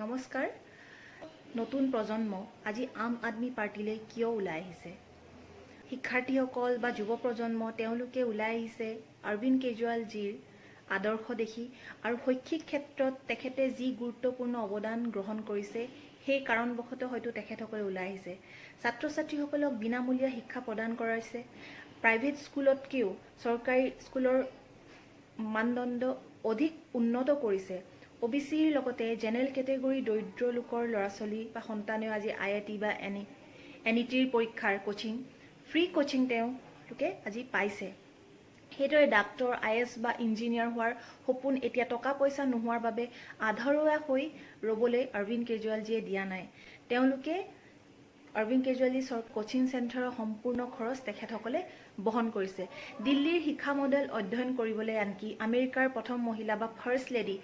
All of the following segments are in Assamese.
নমস্কাৰ। নতুন প্ৰজন্ম আজি আম আদমি পাৰ্টিলৈ কিয় ওলাই আহিছে? শিক্ষাৰ্থীসকল বা যুৱ প্ৰজন্ম তেওঁলোকে ওলাই আহিছে অৰবিন্দ কেজৰিৱালজীৰ আদৰ্শ দেখি আৰু শৈক্ষিক ক্ষেত্ৰত তেখেতে যি গুৰুত্বপূৰ্ণ অৱদান গ্ৰহণ কৰিছে সেই কাৰণবশতঃ হয়তো তেখেতসকলে ওলাই আহিছে। ছাত্ৰ ছাত্ৰীসকলক বিনামূলীয়া শিক্ষা প্ৰদান কৰাইছে। প্ৰাইভেট স্কুলতকৈও চৰকাৰী স্কুলৰ মানদণ্ড অধিক উন্নত কৰিছে। OBCৰ লগতে জেনেৰেল কেটেগৰী দৰিদ্ৰ লোকৰ ল'ৰা ছোৱালী বা সন্তানেও আজি IIT বা NETৰ পৰীক্ষাৰ কোচিং ফ্ৰী কোচিং তেওঁলোকে আজি পাইছে। সেইদৰে ডাক্তৰ IAS বা ইঞ্জিনিয়াৰ হোৱাৰ সপোন এতিয়া টকা পইচা নোহোৱাৰ বাবে আধৰুৱা হৈ ৰ'বলৈ অৰবিন্দ কেজৰিৱালজীয়ে দিয়া নাই। তেওঁলোকে অৰবিন্দ কেজৰিৱালজীৰ কোচিং চেণ্টাৰৰ সম্পূৰ্ণ খৰচ তেখেতসকলে বহন কৰিছে। দিল্লীৰ শিক্ষা মডেল অধ্যয়ন কৰিবলৈ আনকি আমেৰিকাৰ প্ৰথম মহিলা বা ফাৰ্ষ্ট লেডি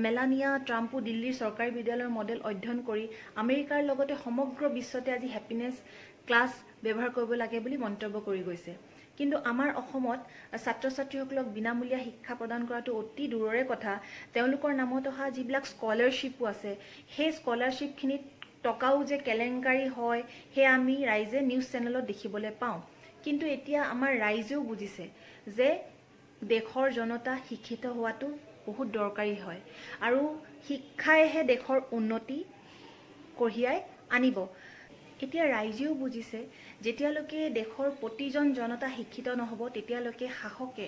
মেলানিয়া ট্ৰাম্পো দিল্লীৰ চৰকাৰী বিদ্যালয়ৰ মডেল অধ্যয়ন কৰি আমেৰিকাৰ লগতে সমগ্ৰ বিশ্বতে আজি হেপিনেছ ক্লাছ ব্যৱহাৰ কৰিব লাগে বুলি মন্তব্য কৰি গৈছে। কিন্তু আমাৰ অসমত ছাত্ৰ ছাত্ৰীসকলক বিনামূলীয়া শিক্ষা প্ৰদান কৰাটো অতি দূৰৰে কথা। তেওঁলোকৰ নামত অহা যিবিলাক স্কলাৰশ্বিপো আছে সেই স্কলাৰশ্বিপখিনিত টকাও যে কেলেংকাৰী হয় সেয়া আমি ৰাইজে নিউজ চেনেলত দেখিবলৈ পাওঁ। কিন্তু এতিয়া আমাৰ ৰাইজেও বুজিছে যে দেশৰ জনতা শিক্ষিত হোৱাটো বহুত দৰকাৰী হয় আৰু শিক্ষাইহে দেশৰ উন্নতি কঢ়িয়াই আনিব। এতিয়া ৰাইজেও বুজিছে যেতিয়ালৈকে দেশৰ প্ৰতিজন জনতা শিক্ষিত নহ'ব তেতিয়ালৈকে শাসকে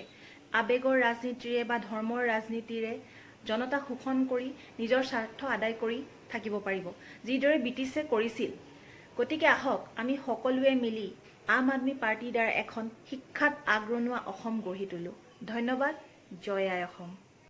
আৱেগৰ ৰাজনীতিৰে বা ধৰ্মৰ ৰাজনীতিৰে জনতাক শোষণ কৰি নিজৰ স্বাৰ্থ আদায় কৰি থাকিব পাৰিব, যিদৰে ব্ৰিটিছে কৰিছিল। গতিকে আহক আমি সকলোৱে মিলি আম আদমি পাৰ্টিৰ দ্বাৰা এখন শিক্ষাত আগৰণুৱা অসম গঢ়ি তোলো। ধন্যবাদ। জয় আই অসম।